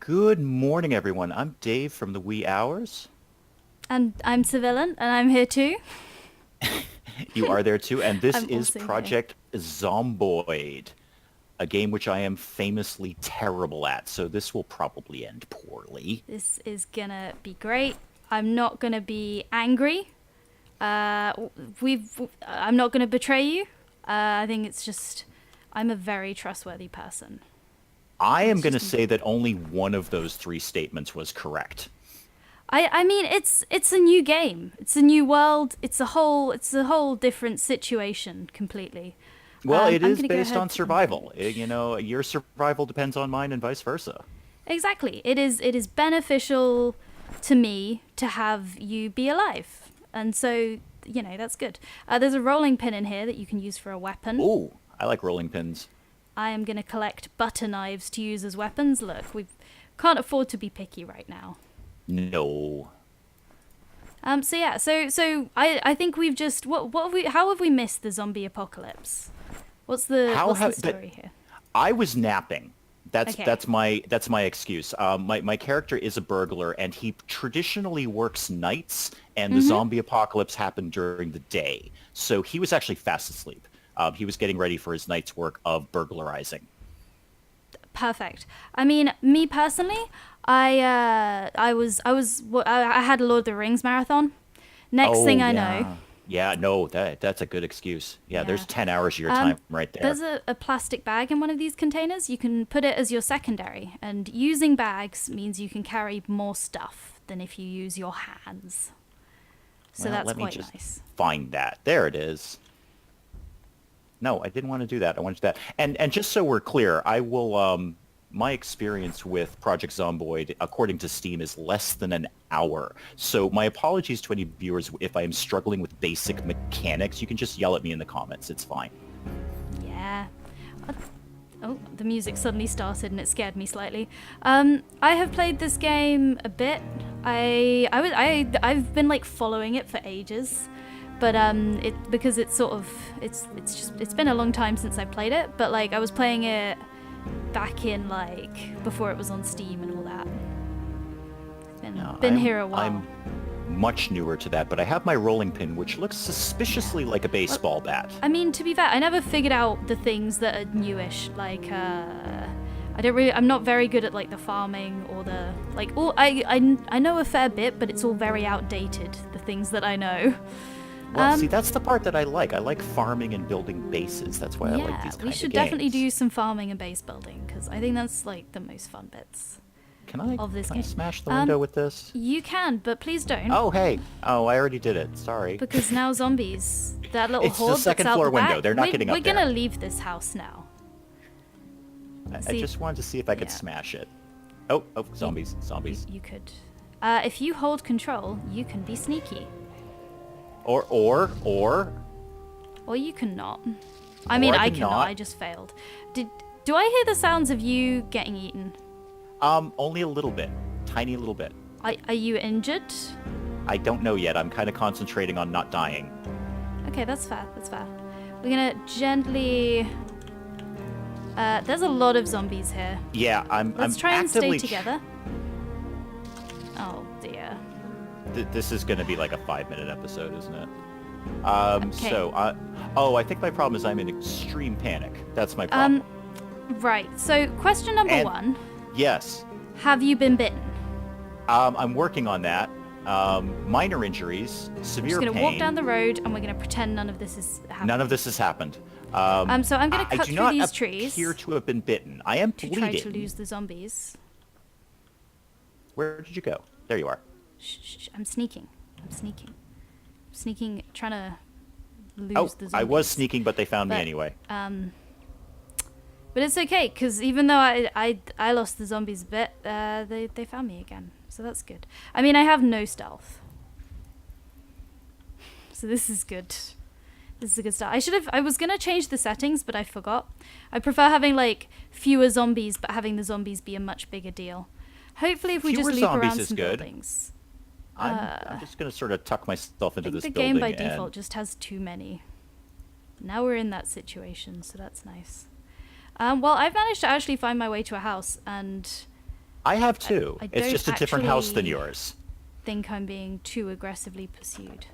Good morning, everyone. I'm Dave from the Wee Hours. And I'm Civillain, and I'm here too. You are there too, and this I'm is also here. Project Zomboid, a game which I am famously terrible at, so this will probably end poorly. This is gonna be great. I'm not gonna be angry. Uh, I'm not gonna betray you. I think it's just I'm a very trustworthy person. I And am it's going to just say that only one of those three statements was correct. I mean it's a new game. It's a new world. It's a whole different situation completely. Well, it I'm is gonna go based ahead on and survival. vote. Your survival depends on mine and vice versa. Exactly. It is beneficial to me to have you be alive. And so, that's good. There's a rolling pin in here that you can use for a weapon. Oh, I like rolling pins. I am going to collect butter knives to use as weapons. Look, we can't afford to be picky right now. No. So yeah, so I think we've just what have we how have we missed the zombie apocalypse? How What's the have but story here? I was napping. That's Okay. that's my that's my excuse. My character is a burglar, and he traditionally works nights, and the Mhm. zombie apocalypse happened during the day. So he was actually fast asleep. He was getting ready for his night's work of burglarizing. Perfect. I mean, me personally, I had a Lord of the Rings marathon. Next Oh thing I know, yeah, yeah. No, that's a good excuse. Yeah, yeah. there's 10 hours of your Um, time right there. there's a plastic bag in one of these containers. You can put it as your secondary, and using bags means you can carry more stuff than if you use your hands. So Well, that's let me quite just nice. find that. There it is. No, I didn't want to do that. I wanted to do that. And just so we're clear, I will my experience with Project Zomboid, according to Steam, is less than an hour. So my apologies to any viewers if I am struggling with basic mechanics. You can just yell at me in the comments. It's fine. Yeah. Uh, Oh, the music suddenly started and it scared me slightly. I have played this game a bit. I've been like following it for ages, but it because it's sort of it's been a long time since I played it. But like I was playing it back in like before it was on Steam and all that. It's been No, been I'm here a while. I'm much newer to that, but I have my rolling pin, which looks Yeah. suspiciously like a Well, baseball bat. I mean, to be fair, I never figured out the things that are newish. Like, I don't really. I'm not very good at like the farming or the like. All I know a fair bit, but it's all very outdated. The things that I know. Well, see, Um, that's the part that I like. I like farming and building bases. That's why I like yeah, these we kind of should definitely games. do some farming and base building because I think that's like the most fun bits Can I of this can I game. smash the Um, window with this? you can, but please don't, Oh, hey. Oh, I already did it. Sorry. because now zombies. That little It's the horde that's second out floor the window. back. They're not getting We're up there. gonna leave this house now. I See, just wanted to see if I could yeah. smash it. Oh, oh, You, zombies, you, zombies. you could. If you hold control, you can be sneaky. Or, Or you can not. I or mean, I I can cannot. not. I just failed. Do I hear the sounds of you getting eaten? Only a little bit. Tiny little bit. Are you injured? I don't know yet. I'm kind of concentrating on not dying. Okay, that's fair. That's fair. We're gonna gently. There's a lot of zombies here. Yeah, Let's I'm try and stay actively together. Oh dear. This is going to be like a 5-minute episode, isn't it? Okay. Oh, I think my problem is I'm in extreme panic. That's my problem. Right. So, question number And- one: Yes. have you been bitten? I'm working on that. Minor injuries, I'm severe just gonna pain. walk down the road and we're gonna pretend none of this is happening. None of this has happened. So I'm gonna I cut do through not these trees appear to have been bitten. I am to bleeding. try to lose the zombies. Where did you go? There you are. Shh, shh, shh, I'm sneaking. I'm sneaking. I'm sneaking, trying to lose Oh, the zombies. I was sneaking, but they found me But, anyway. But it's okay, because even though I lost the zombies a bit, they found me again. So that's good. I mean, I have no stealth. So this is good. This is a good start. I was gonna change the settings, but I forgot. I prefer having like fewer zombies, but having the zombies be a much bigger deal. Hopefully, if we Fewer just loop zombies around is some good. buildings. I'm just going to sort of tuck myself I into think this the building game by and... default just has too many. Now we're in that situation, so that's nice. Well, I've managed to actually find my way to a house, and I have too. I It's don't just a different house than actually yours. think I'm being too aggressively pursued.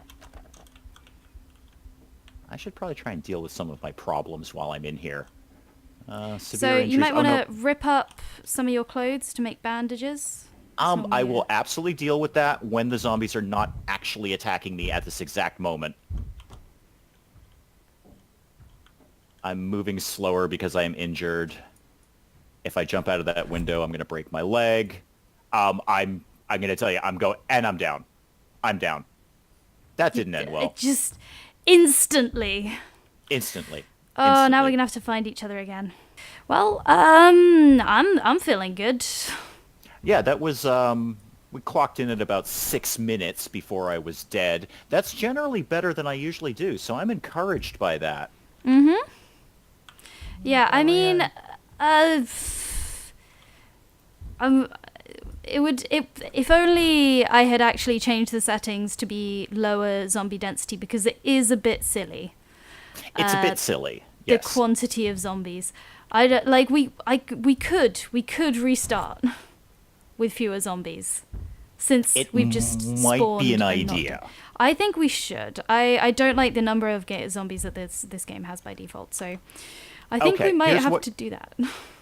I should probably try and deal with some of my problems while I'm in here. Severe So you injuries. might Oh, want no. to rip up some of your clothes to make bandages. I will absolutely deal with that when the zombies are not actually attacking me at this exact moment. I'm moving slower because I am injured. If I jump out of that window, I'm going to break my leg. I'm going to tell you, I'm down. I'm down. That didn't end well. It just instantly. Instantly. Oh, now Instantly. we're gonna have to find each other again. Well, I'm feeling good. Yeah, that was, we clocked in at about 6 minutes before I was dead. That's generally better than I usually do, so I'm encouraged by that. Yeah, I mean, if only I had actually changed the settings to be lower zombie density, because it is a bit silly. It's a bit silly. The Yes. quantity of zombies. We could restart with fewer zombies, since It we've just might be spawned an and not idea. done. I think we should. I don't like the number of zombies that this game has by default, so I think Okay, we might here's have what- to do that.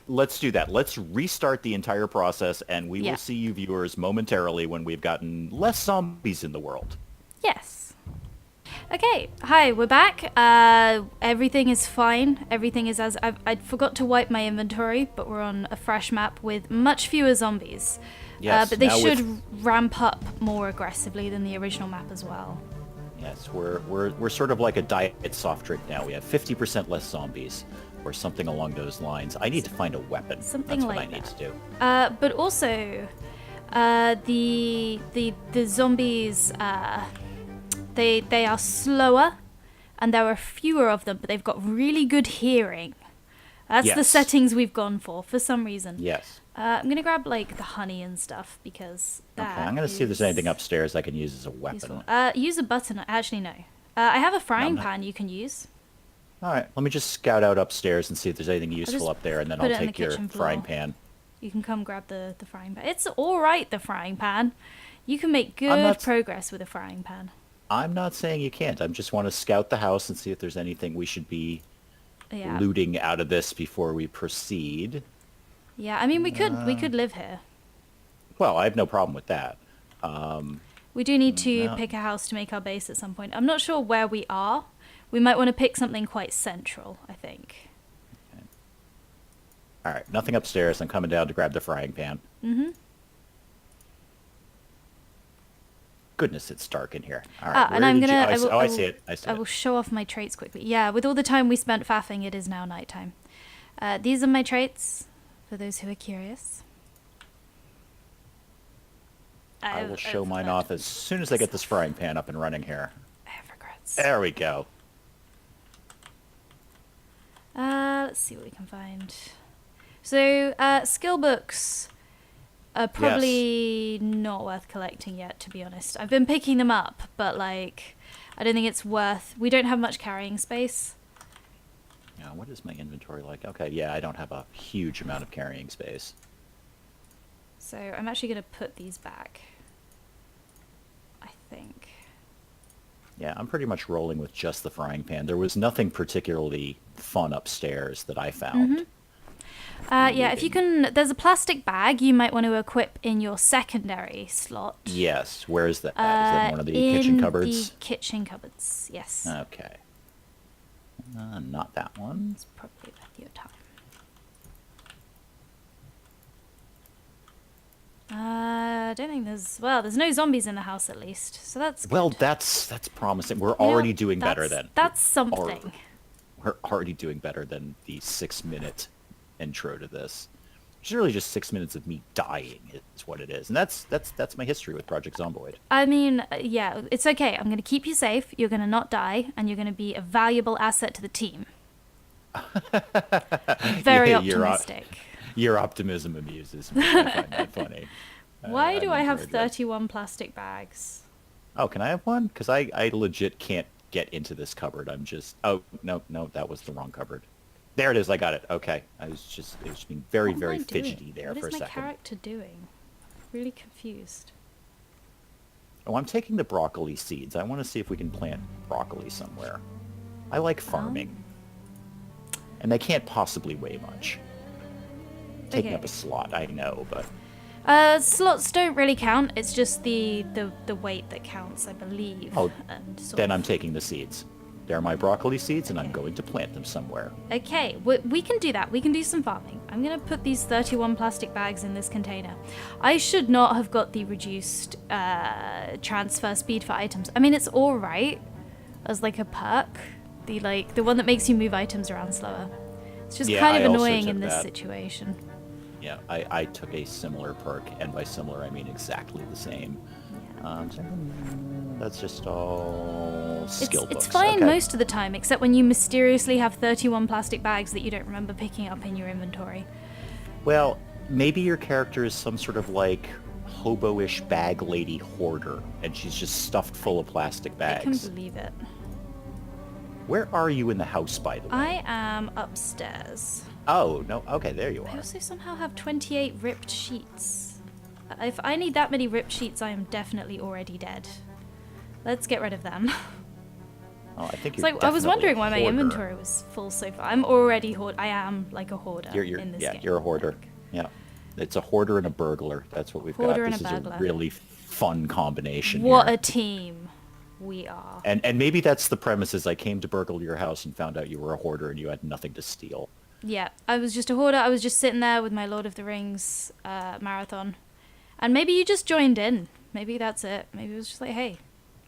Let's do that. Let's restart the entire process, and we Yeah. will see you viewers momentarily when we've gotten less zombies in the world. Yes. Okay, hi, we're back. Everything is fine. Everything is as... I forgot to wipe my inventory, but we're on a fresh map with much fewer zombies. Yes, But they now should with- ramp up more aggressively than the original map as well. Yes, we're sort of like a diet soft drink now. We have 50% less zombies, or something along those lines. I need to find a weapon. Something That's what like I need that. to do. But also, the zombies, they are slower, and there are fewer of them, but they've got really good hearing. That's the Yes. settings we've gone for some reason. Yes. I'm gonna grab like the honey and stuff, because that Okay, I'm going to see if there's anything is upstairs I can use as a useful. weapon. Use a button. Actually, no. I have a frying not- pan you can use. All right, let me just scout out upstairs and see if there's anything useful just up there, and then put I'll it on the take your kitchen frying floor. pan. You can come grab the frying pan. It's all right, the frying pan. You can make good not- progress with a frying pan. I'm not saying you can't. I just want to scout the house and see if there's anything we should be Yeah. looting out of this before we proceed. Yeah, I mean, we could live here. Well, I have no problem with that. We do need to No. pick a house to make our base at some point. I'm not sure where we are. We might want to pick something quite central, I think. All right, nothing upstairs. I'm coming down to grab the frying pan. Mm-hmm. Goodness, it's dark in here. All right, Ah, and where I'm did you- gonna... I, I s- will, oh, I I will- see it. I see I it. will show off my traits quickly. Yeah, with all the time we spent faffing, it is now nighttime. These are my traits, for those who are curious. I will show I've mine learned- off as soon as I get this frying pan up and running here. I have regrets. There we go. Let's see what we can find. So, skill books are probably not worth collecting yet, to be honest. I've been picking them up, but, like, I don't think it's worth... We don't have much carrying space. Now, what is my inventory like? Okay, yeah, I don't have a huge amount of carrying space. So, I'm actually going to put these back. I think. Yeah, I'm pretty much rolling with just the frying pan. There was nothing particularly fun upstairs that I found. Yeah, if you can... There's a plastic bag you might want to equip in your secondary slot. Yes, where is that? Is that one of the kitchen In cupboards? the kitchen cupboards, yes. Okay. Not that one. It's probably worth your time. I don't think there's... Well, there's no zombies in the house, at least. So that's good. Well, that's promising. We're You know, already doing better that's- than... That's something. We're already doing better than the 6-minute intro to this. It's really just 6 minutes of me dying is what it is. And that's my history with Project Zomboid. I mean, yeah, it's okay. I'm going to keep you safe. You're going to not die, and you're going to be a valuable asset to the team. Very Yeah, you're optimistic. Your optimism amuses me. I find that funny. Why do I have enjoyed that. 31 plastic bags? Oh, can I have one? Because I legit can't get into this cupboard. I'm just... Oh, no, that was the wrong cupboard. There it is. I got it. Okay. It was being very, What am very I doing? fidgety there What for a is my second. character doing? Really confused. Oh, I'm taking the broccoli seeds. I want to see if we can plant broccoli somewhere. I like farming. And they can't possibly weigh much. Taking up Okay. a slot, I know, but... Slots don't really count. It's just the weight that counts, I believe. Oh, and sort then of- I'm taking the seeds. They're my broccoli seeds, and I'm going to plant them somewhere. Okay, we can do that. We can do some farming. I'm going to put these 31 plastic bags in this container. I should not have got the reduced transfer speed for items. I mean, it's alright as like a perk. The one that makes you move items around slower. It's just Yeah, kind I of also annoying took in this that. situation. Yeah, I took a similar perk, and by similar I mean exactly the same. That's just all skill books. It's fine Okay. most of the time, except when you mysteriously have 31 plastic bags that you don't remember picking up in your inventory. Well, maybe your character is some sort of like hobo-ish bag lady hoarder, and she's just stuffed full of plastic I can bags. believe it. Where are you in the house, by the way? I am upstairs. Oh, no. Okay, there you I are. also somehow have 28 ripped sheets. If I need that many ripped sheets, I am definitely already dead. Let's get rid of them. Oh, I think It's you're like, I was definitely wondering a why my hoarder. inventory was full so far. I'm already I am like a hoarder in this game. You're a hoarder. Like, Yeah. It's a hoarder and a burglar. That's what we've Hoarder got. and This a is burglar. a really fun combination what here. a team we are. And maybe that's the premise is I came to burgle your house and found out you were a hoarder and you had nothing to steal. Yeah, I was just a hoarder. I was just sitting there with my Lord of the Rings marathon. And maybe you just joined in. Maybe that's it. Maybe it was just like, hey,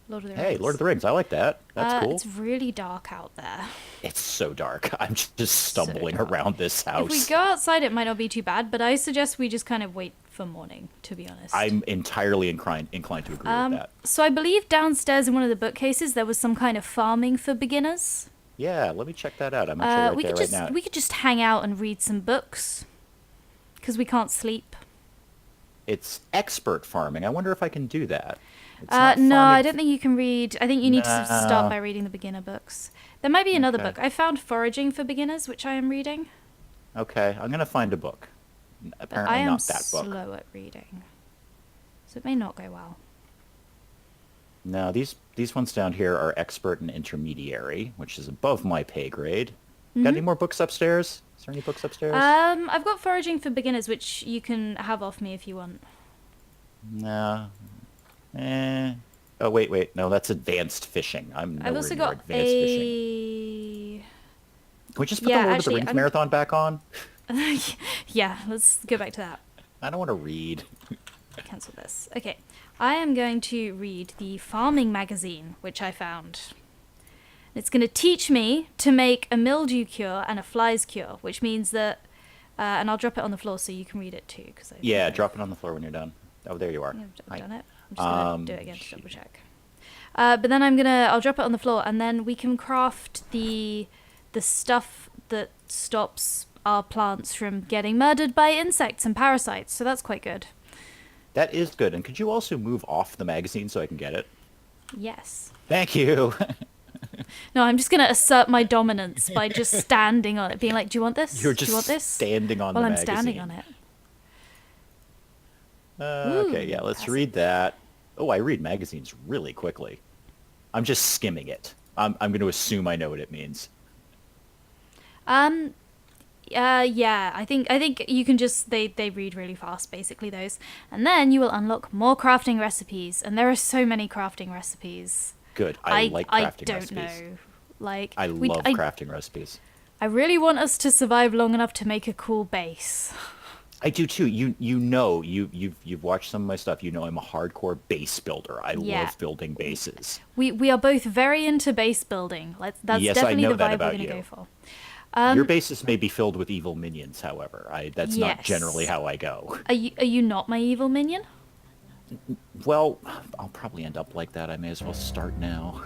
Lord of the Rings. Hey, Lord of the Rings. I like that. That's cool. It's really dark out there. It's so dark. I'm just stumbling around this house. If we go outside, it might not be too bad, but I suggest we just kind of wait for morning, to be honest. I'm entirely inclined to agree with that. So I believe downstairs in one of the bookcases there was some kind of farming for beginners. Yeah, let me check that out. I'm actually we right could there just right now. we could just hang out and read some books because we can't sleep. It's expert farming. I wonder if I can do that. It's not No, I farming don't think you can read. I think you need to Nah. start by reading the beginner books. There might be another Okay. book. I found Foraging for Beginners, which I am reading. Okay, I'm gonna find a book. But Apparently I am not that book. slow at reading, so it may not go well. No, these ones down here are expert and intermediary, which is above my pay grade. Got any more books upstairs? Is there any books upstairs? I've got Foraging for Beginners, which you can have off me if you want. No. Oh wait. No, that's advanced fishing. I'm nowhere I've also near got advanced fishing. a. Can we just put Yeah, the Lord of actually, the Rings I'm- marathon back on? Yeah, let's go back to that. I don't want to read. Cancel this. Okay, I am going to read the farming magazine, which I found. It's going to teach me to make a mildew cure and a flies cure, which means that, and I'll drop it on the floor so you can read it too. Yeah, drop it on the floor when you're done. Oh, there you are. I've Hi. done it. I'm just gonna do it again to shoot. double check. But then I'll drop it on the floor, and then we can craft the stuff that stops our plants from getting murdered by insects and parasites. So that's quite good. That is good. And could you also move off the magazine so I can get it? Yes. Thank you. No, I'm just gonna assert my dominance by just standing on it, being like, "Do you want this? You're Do you just want this?" standing on Well, the I'm magazine. standing on it. Okay, Ooh, yeah, let's passive. read that. Oh, I read magazines really quickly. I'm just skimming it. I'm going to assume I know what it means. Yeah, I think you can just they read really fast, basically those, and then you will unlock more crafting recipes, and there are so many crafting recipes. Good. I like crafting don't recipes. know, like I love crafting recipes. I really want us to survive long enough to make a cool base. I do too. You've watched some of my stuff. You know I'm a hardcore base builder. I Yeah. love building bases. We are both very into base building. That's Yes, I definitely know the that vibe we're about gonna you. go for. Your bases may be filled with evil minions, however. That's not Yes. generally how I go. Are you not my evil minion? Well, I'll probably end up like that. I may as well start now.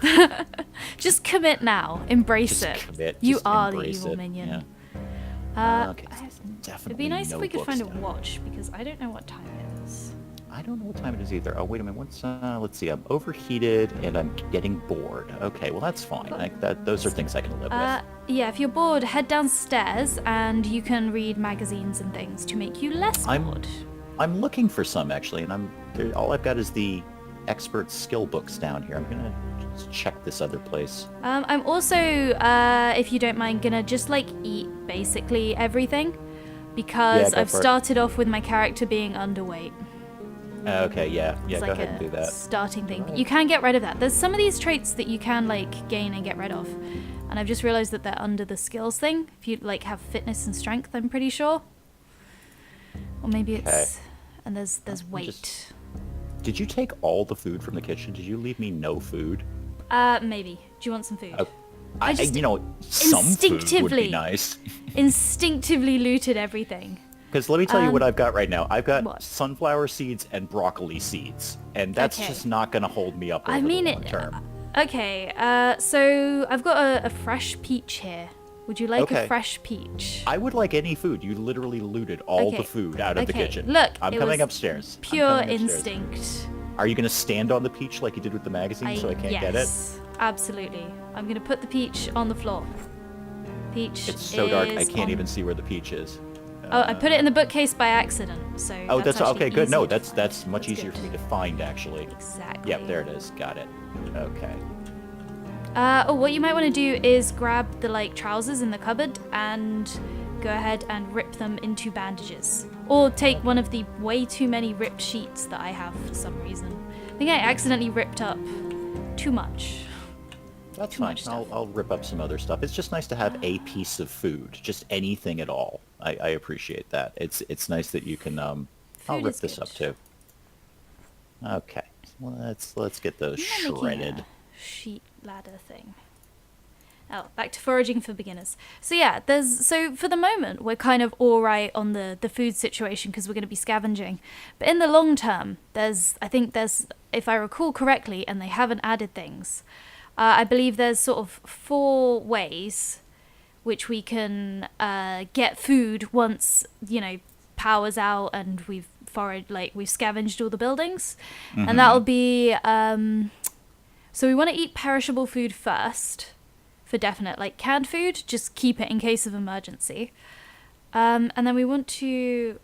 Just commit now. Embrace Just it. commit. You just are the embrace evil it. minion. Yeah. Okay. Definitely It'd be nice no if we could books find a down. watch, because I don't know what time it is. I don't know what time it is either. Oh, wait a minute. Let's see. I'm overheated and I'm getting bored. Okay, well, that's fine. Those are things I can live with. Yeah, if you're bored, head downstairs and you can read magazines and things to make you less bored. I'm looking for some actually, and all I've got is the expert skill books down here. I'm gonna just check this other place. I'm also, if you don't mind, gonna just like eat basically everything because Yeah, go I've for it. started off with my character being underweight. Okay, yeah, It's go like ahead and do that. starting thing. You can get rid of that. There's some of these traits that you can like gain and get rid of. And I've just realized that they're under the skills thing. If you like have fitness and strength, I'm pretty sure. Or maybe it's Okay. and there's weight. Did you take all the food from the kitchen? Did you leave me no food? Maybe. Do you want some food? Oh, I just some food would instinctively- be nice. Instinctively looted everything. Because let me tell you what I've got right now. I've got What? sunflower seeds and broccoli seeds, and that's Okay. just not going to hold me up over I mean the long it. term. Okay. So I've got a fresh peach here. Would you like Okay. a fresh peach? I would like any food. You literally looted all Okay. the food out of the Okay, kitchen. look, I'm it coming was upstairs. I'm Pure coming upstairs. instinct. Are you going to stand on the peach like you did with the magazine so I can't get it? Yes, absolutely. I'm gonna put the peach on the floor. Peach. It's so dark, I is can't on- even see where the peach is. Oh, I put it in the bookcase by accident. So. Oh, that's actually okay. Good. No, easier to that's find. much That's easier good. for me to find, actually. Exactly. Yep, there it is. Got it. Okay. What you might want to do is grab the like trousers in the cupboard and go ahead and rip them into bandages, or take one of the way too many ripped sheets that I have for some reason. I think I accidentally ripped up too much. That's Too fine. much stuff. I'll rip up some other stuff. It's just nice to have a piece of food, just anything at all. I appreciate that. It's nice that you can. I'll Food rip is this good. up too. Okay, let's get those I'm not making shredded. a sheet ladder thing. Oh, back to foraging for beginners. So yeah, so for the moment we're kind of all right on the food situation because we're going to be scavenging. But in the long term, I think there's, if I recall correctly, and they haven't added things, I believe there's sort of 4 ways which we can get food once power's out and we've we've scavenged all the buildings, and that'll be so we want to eat perishable food first, for definite, like canned food, just keep it in case of emergency. And then we want to,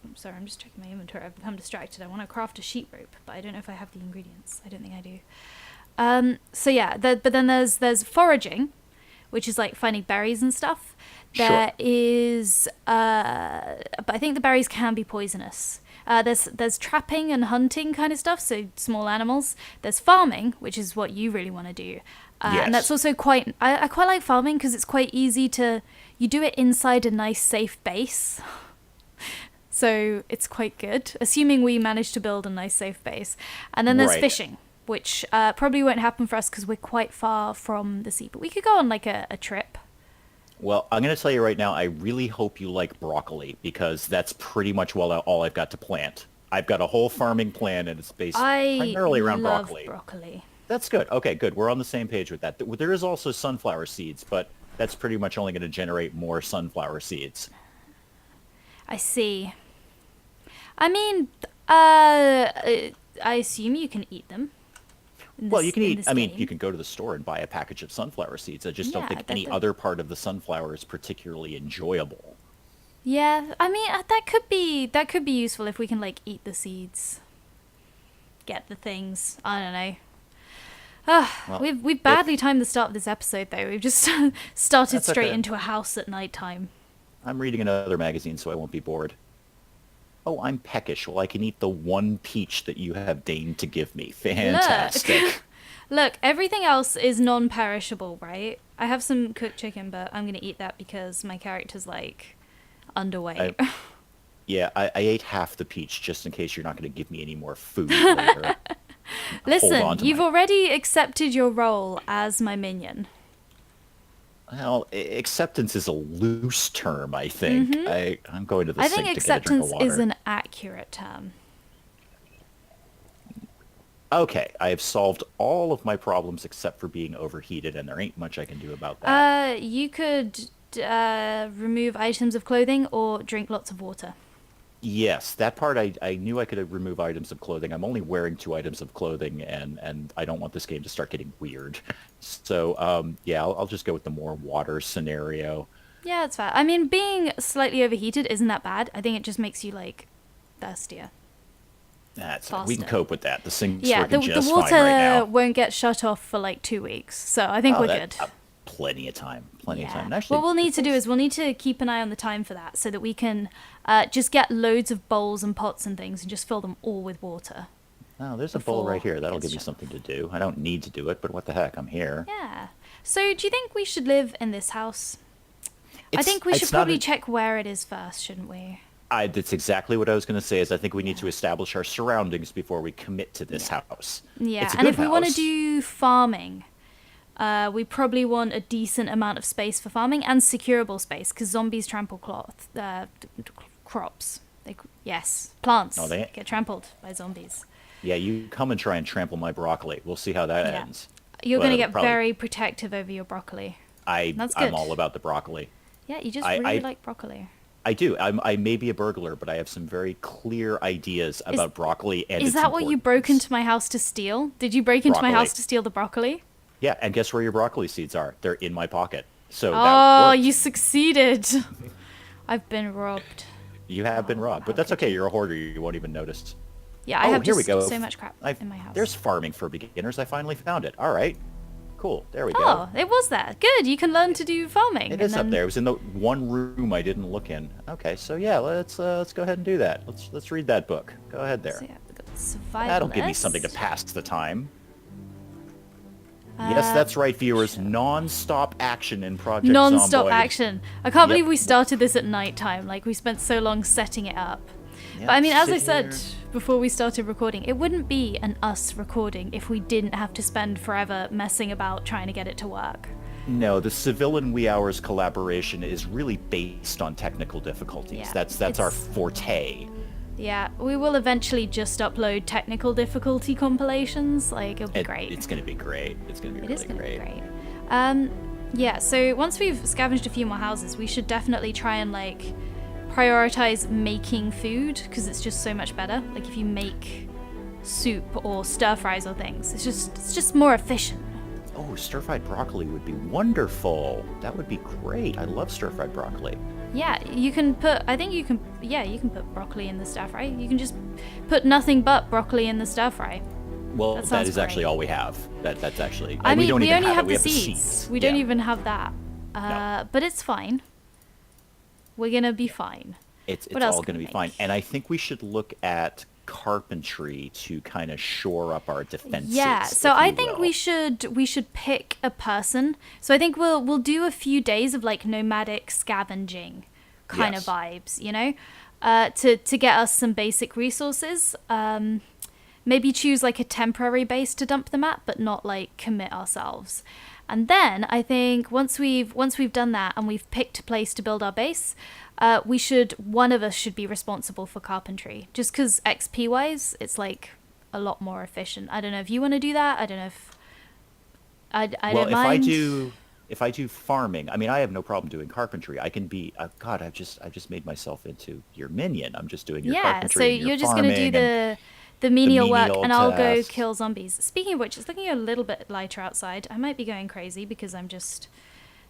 I'm sorry, I'm just checking my inventory, I've become distracted. I want to craft a sheet rope, but I don't know if I have the ingredients. I don't think I do. So yeah, but then there's foraging, which is like finding berries and stuff. Sure. There is, but I think the berries can be poisonous. There's trapping and hunting kind of stuff, so small animals. There's farming, which is what you really want to do. And that's Yes. also quite, I quite like farming because it's quite easy you do it inside a nice safe base. So it's quite good, assuming we manage to build a nice safe base. And then there's Right. fishing, which probably won't happen for us because we're quite far from the sea. But we could go on like a trip. Well, I'm going to tell you right now, I really hope you like broccoli, because that's pretty much all I've got to plant. I've got a whole farming plan, and it's based I primarily around love broccoli. That's good. Okay, good. We're on the same page with that. There is also sunflower seeds, but that's pretty much only going to generate more sunflower seeds. I see. I mean, I assume you can eat them. Well, you can in eat, this I mean, game. you can go to the store and buy a package of sunflower seeds. I just don't Yeah, think any that- other part of the sunflower is particularly enjoyable. Yeah, I mean that could be useful if we can like eat the seeds, get the things. I don't know. Well, We've badly timed the start of this episode though. We've just started That's straight okay. into a house at night time. I'm reading another magazine, so I won't be bored. Oh, I'm peckish. Well, I can eat the one peach that you have deigned to give me. Fantastic. Look, everything else is non-perishable, right? I have some cooked chicken, but I'm gonna eat that because my character's like underweight. Yeah, I ate half the peach just in case you're not going to give me any more food later. Listen, on to you've my- already accepted your role as my minion. Well, acceptance is a loose term, I think. I'm going to the I sink think to get a drink acceptance of water. is an accurate term. Okay, I have solved all of my problems except for being overheated, and there ain't much I can do about that. You could remove items of clothing or drink lots of water. Yes, that part I knew I could remove items of clothing. I'm only wearing 2 items of clothing, and I don't want this game to start getting weird. So, yeah, I'll just go with the more water scenario. Yeah, it's fair. I mean, being slightly overheated isn't that bad. I think it just makes you like thirstier, That's We can faster. cope with that. The sink's Yeah, working the just water fine right now. won't get shut off for like 2 weeks, so I think Oh, we're that good. plenty of time. Plenty of time. Yeah. And What actually, we'll need it's to do nice. is we'll need to keep an eye on the time for that, so that we can just get loads of bowls and pots and things and just fill them all with water. Oh, there's a bowl right before here. it That'll gets give me shut something off. to do. I don't need to do it, but what the heck? I'm here. Yeah. So, do you think we should live in this house? I think we should It's not probably a, check where it is first, shouldn't we? That's exactly what I was going to say. Is I think we need to establish our surroundings before we commit to this Yeah. house. Yeah, It's a and good if we want to house. do farming, we probably want a decent amount of space for farming and securable space because zombies trample crops. Yes, plants No, they. get trampled by zombies. Yeah, you come and try and trample my broccoli. We'll see how that Yeah. ends. You're Well, going to it'll get probably- very protective over your broccoli. That's I'm good. all about the broccoli. Yeah, you just I- really I- like broccoli. I do. I may be a burglar, but I have some very clear ideas about broccoli and Is its that what you broke importance. into my house to steal? Did you break into my Broccoli. house to steal the broccoli? Yeah, and guess where your broccoli seeds are? They're in my pocket. So that Oh, worked. you succeeded. I've been robbed. You have been robbed, but how that's could okay. You're a hoarder. You won't even notice. Yeah, I Oh, have here we just go. so much crap in my house. There's farming for beginners. I finally found it. All right. Cool. There we Oh, go. it was there. Good. You can learn to do farming. It is up there. It was in the one room I didn't look in. Okay, so yeah, let's go ahead and do that. Let's read that book. Go ahead there. So yeah, we've got survivalist. That'll give me something to pass the time. Yes, that's right, viewers. Non-stop action in Project Non-stop Zomboid. action. I can't believe Yep. we started this at night time. Like we spent so long setting it up. Yep, But I mean, as I sit said here. before we started recording, it wouldn't be an us recording if we didn't have to spend forever messing about trying to get it to work. No, the Civillain Wee Hours collaboration is really based on technical difficulties. Yeah, That's our it's- forte. Yeah, we will eventually just upload technical difficulty compilations. Like it'll be great. It's going to be great. It's going to be It is really going to great. be great. Yeah, so once we've scavenged a few more houses, we should definitely try and like prioritize making food because it's just so much better. Like if you make soup or stir fries or things, it's just more efficient. Oh, stir-fried broccoli would be wonderful. That would be great. I love stir-fried broccoli. Yeah, you can put. I think you can. Yeah, you can put broccoli in the stir fry. You can just put nothing but broccoli in the stir fry. Well, That that sounds is actually great. all we have. That's actually. I and mean, don't we even only have, have it. We the have seeds. We don't Yeah. even have that. No. But it's fine. We're gonna be fine. It's What else all can going to we be fine. make? And I think we should look at carpentry to kind of shore up our defenses. Yeah, so if I you think will. we should pick a person. So I think we'll do a few days of like nomadic scavenging kind Yes. of vibes, you know, to get us some basic resources. Maybe choose like a temporary base to dump them at, but not like commit ourselves. And then I think once we've done that and we've picked a place to build our base, one of us should be responsible for carpentry. Just because XP wise, it's like a lot more efficient. I don't know if you want to do that. I don't know if I Well, don't mind. if I do farming, I mean, I have no problem doing carpentry. I can be. God, I've just made myself into your minion. I'm just doing your Yeah, carpentry. so and your you're just gonna do farming and- the menial work, menial and I'll go tasks. kill zombies. Speaking of which, it's looking a little bit lighter outside. I might be going crazy because I'm just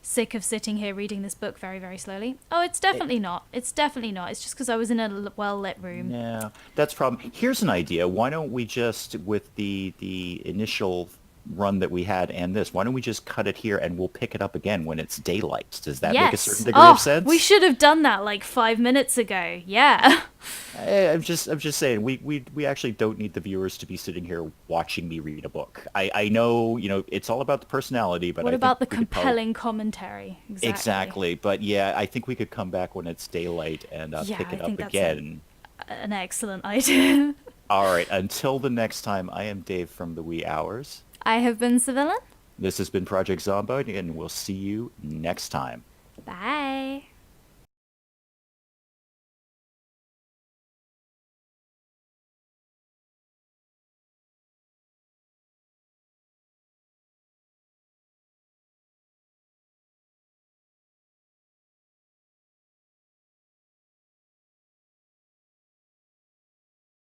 sick of sitting here reading this book very, very slowly. Oh, it's definitely not. It's definitely not. It's just because I was in a well-lit room. Yeah, that's problem. Here's an idea. Why don't we just, with the initial run that we had and this, why don't we just cut it here and we'll pick it up again when it's daylight? Does that make a certain degree Oh, of sense? we should have done that like 5 minutes ago. Yeah. I'm just saying we actually don't need the viewers to be sitting here watching me read a book. I know, it's all about the personality, but What I about the think we could probably- compelling commentary? Exactly, but yeah, I think we could come back when it's daylight and Yeah, pick it I up think that's again. an excellent idea. All right, until the next time, I am Dave from the Wee Hours. I have been Civillain. This has been Project Zomboid, and we'll see you next time. Bye.